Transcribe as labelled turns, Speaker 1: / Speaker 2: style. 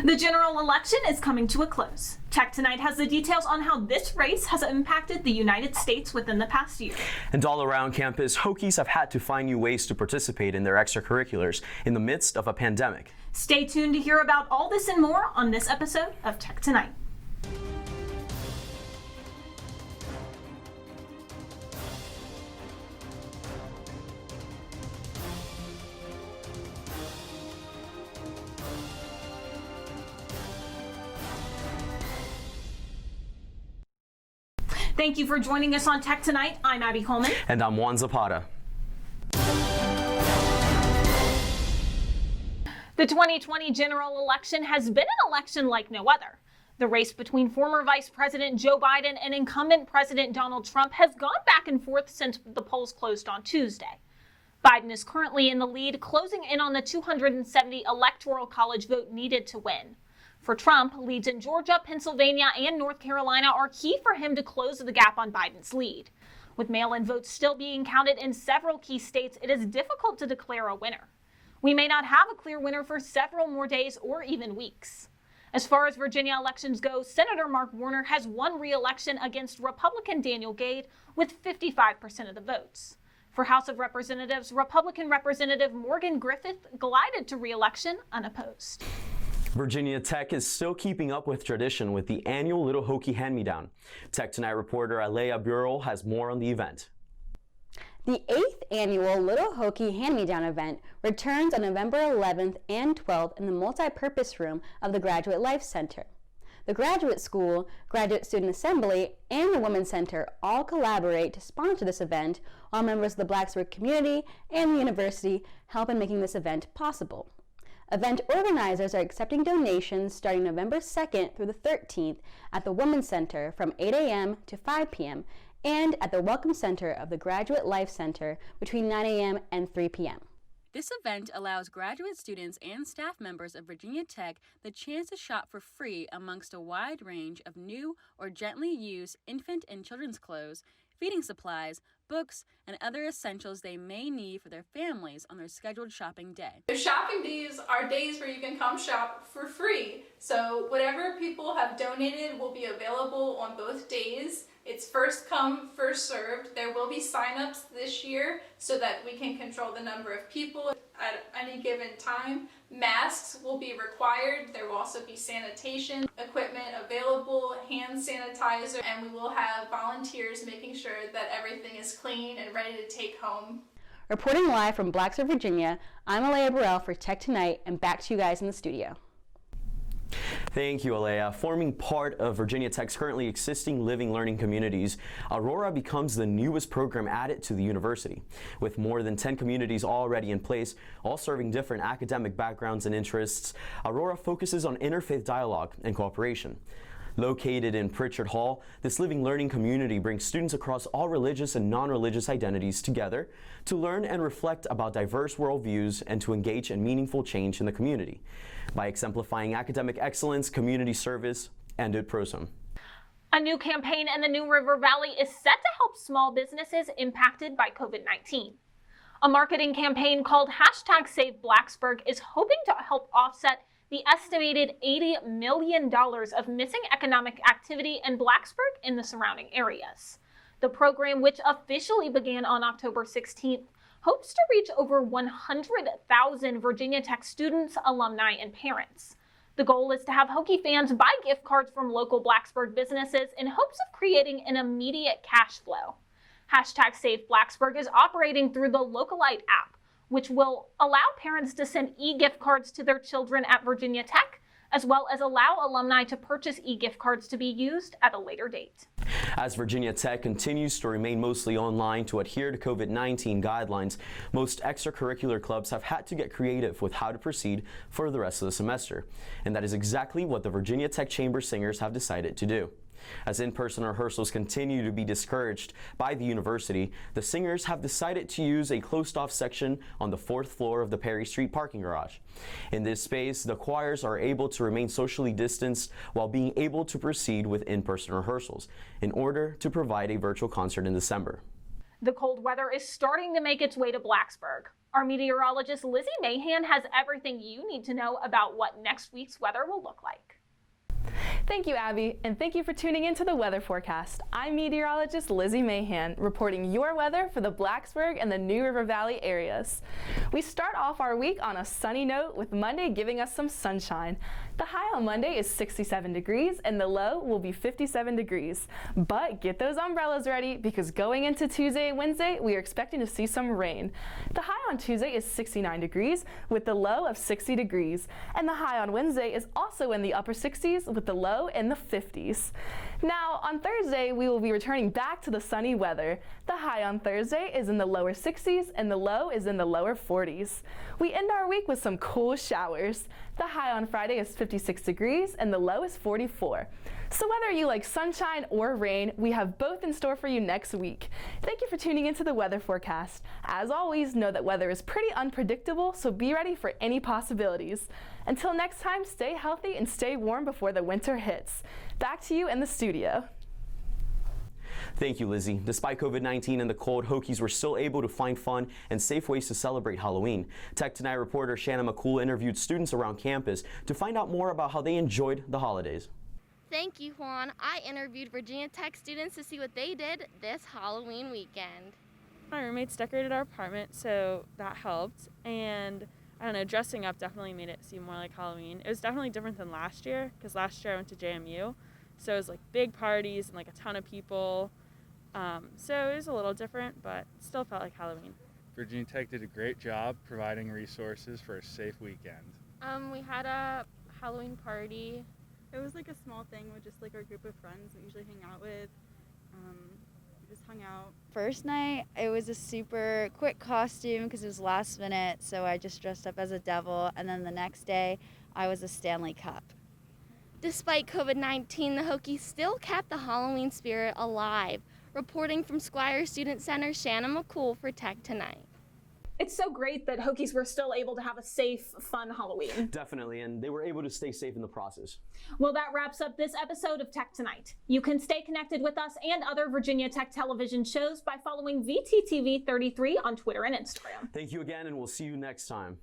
Speaker 1: The general election is coming to a close. Tech Tonight has the details on how this race has impacted the United States within the past year.
Speaker 2: And all around campus, Hokies have had to find new ways to participate in their extracurriculars in the midst of a pandemic.
Speaker 1: Stay tuned to hear about all this and more on this episode of Tech Tonight. Thank you for joining us on Tech Tonight. I'm Abby Coleman.
Speaker 2: And I'm Juan Zapata.
Speaker 1: The 2020 general election has been an election like no other. The race between former Vice President Joe Biden and incumbent President Donald Trump has gone back and forth since the polls closed on Tuesday. Biden is currently in the lead, closing in on the 270 electoral college vote needed to win. For Trump, leads in Georgia, Pennsylvania, and North Carolina are key for him to close the gap on Biden's lead. With mail-in votes still being counted in several key states, it is difficult to declare a winner. We may not have a clear winner for several more days or even weeks. As far as Virginia elections go, Senator Mark Warner has won re-election against Republican Daniel Gade with 55% of the votes. For House of Representatives, Republican Representative Morgan Griffith glided to re-election unopposed.
Speaker 2: Virginia Tech is still keeping up with tradition with the annual Little Hokie Hand-Me-Down. Tech Tonight reporter Alea Burrell has more on the event.
Speaker 3: The 8th annual Little Hokie Hand-Me-Down event returns on November 11th and 12th in the multi-purpose room of the Graduate Life Center. The Graduate School, Graduate Student Assembly, and the Women's Center all collaborate to sponsor this event, while members of the Blacksburg community and the university help in making this event possible. Event organizers are accepting donations starting November 2nd through the 13th at the Women's Center from 8 a.m. to 5 p.m. and at the Welcome Center of the Graduate Life Center between 9 a.m. and 3 p.m.
Speaker 4: This event allows graduate students and staff members of Virginia Tech the chance to shop for free amongst a wide range of new or gently used infant and children's clothes, feeding supplies, books, and other essentials they may need for their families on their scheduled shopping day.
Speaker 5: The shopping days are days where you can come shop for free. So whatever people have donated will be available on both days. It's first come, first served. There will be sign-ups this year so that we can control the number of people at any given time. Masks will be required. There will also be sanitation equipment available, hand sanitizer, and we will have volunteers making sure that everything is clean and ready to take home.
Speaker 3: Reporting live from Blacksburg, Virginia, I'm Alea Burrell for Tech Tonight, and back to you guys in the studio.
Speaker 2: Thank you, Alea. Forming part of Virginia Tech's currently existing living learning communities, Aurora becomes the newest program added to the university. With more than 10 communities already in place, all serving different academic backgrounds and interests, Aurora focuses on interfaith dialogue and cooperation. Located in Pritchard Hall, this living learning community brings students across all religious and non-religious identities together to learn and reflect about diverse worldviews and to engage in meaningful change in the community by exemplifying academic excellence, community service, and ut prosim.
Speaker 1: A new campaign in the New River Valley is set to help small businesses impacted by COVID-19. A marketing campaign called #SaveBlacksburg is hoping to help offset the estimated $80 million of missing economic activity in Blacksburg and the surrounding areas. The program, which officially began on October 16th, hopes to reach over 100,000 Virginia Tech students, alumni, and parents. The goal is to have Hokie fans buy gift cards from local Blacksburg businesses in hopes of creating an immediate cash flow. #SaveBlacksburg is operating through the Localite app, which will allow parents to send e-gift cards to their children at Virginia Tech, as well as allow alumni to purchase e-gift cards to be used at a later date.
Speaker 2: As Virginia Tech continues to remain mostly online to adhere to COVID-19 guidelines, most extracurricular clubs have had to get creative with how to proceed for the rest of the semester. And that is exactly what the Virginia Tech Chamber Singers have decided to do. As in-person rehearsals continue to be discouraged by the university, the singers have decided to use a closed-off section on the 4th floor of the Perry Street parking garage. In this space, the choirs are able to remain socially distanced while being able to proceed with in-person rehearsals in order to provide a virtual concert in December.
Speaker 1: The cold weather is starting to make its way to Blacksburg. Our meteorologist Lizzie Mahan has everything you need to know about what next week's weather will look like.
Speaker 6: Thank you, Abby, and thank you for tuning in to the weather forecast. I'm meteorologist Lizzie Mahan, reporting your weather for the Blacksburg and the New River Valley areas. We start off our week on a sunny note with Monday giving us some sunshine. The high on Monday is 67 degrees and the low will be 57 degrees. But get those umbrellas ready because going into Tuesday and Wednesday, we are expecting to see some rain. The high on Tuesday is 69 degrees with the low of 60 degrees. And the high on Wednesday is also in the upper 60s with the low in the 50s. Now, on Thursday, we will be returning back to the sunny weather. The high on Thursday is in the lower 60s and the low is in the lower 40s. We end our week with some cool showers. The high on Friday is 56 degrees and the low is 44. So whether you like sunshine or rain, we have both in store for you next week. Thank you for tuning into the weather forecast. As always, know that weather is pretty unpredictable, so be ready for any possibilities. Until next time, stay healthy and stay warm before the winter hits. Back to you in the studio.
Speaker 2: Thank you, Lizzie. Despite COVID-19 and the cold, Hokies were still able to find fun and safe ways to celebrate Halloween. Tech Tonight reporter Shanna McCool interviewed students around campus to find out more about how they enjoyed the holidays.
Speaker 7: Thank you, Juan. I interviewed Virginia Tech students to see what they did this Halloween weekend.
Speaker 8: My roommates decorated our apartment, so that helped. And I don't know, dressing up definitely made it seem more like Halloween. It was definitely different than last year, because last year I went to JMU. So it was like big parties and like a ton of people. So it was a little different, but it still felt like Halloween.
Speaker 9: Virginia Tech did a great job providing resources for a safe weekend.
Speaker 7: We had a Halloween party.
Speaker 10: It was like a small thing with just like our group of friends we usually hang out with. We just hung out.
Speaker 11: First night, it was a super quick costume because it was last minute, so I just dressed up as a devil, and then the next day, I was a Stanley Cup.
Speaker 7: Despite COVID-19, the Hokies still kept the Halloween spirit alive. Reporting from Squire Student Center, Shanna McCool for Tech Tonight.
Speaker 1: It's so great that Hokies were still able to have a safe, fun Halloween.
Speaker 2: Definitely, and they were able to stay safe in the process.
Speaker 1: Well, that wraps up this episode of Tech Tonight. You can stay connected with us and other Virginia Tech television shows by following VTTV33 on Twitter and Instagram.
Speaker 2: Thank you again, and we'll see you next time.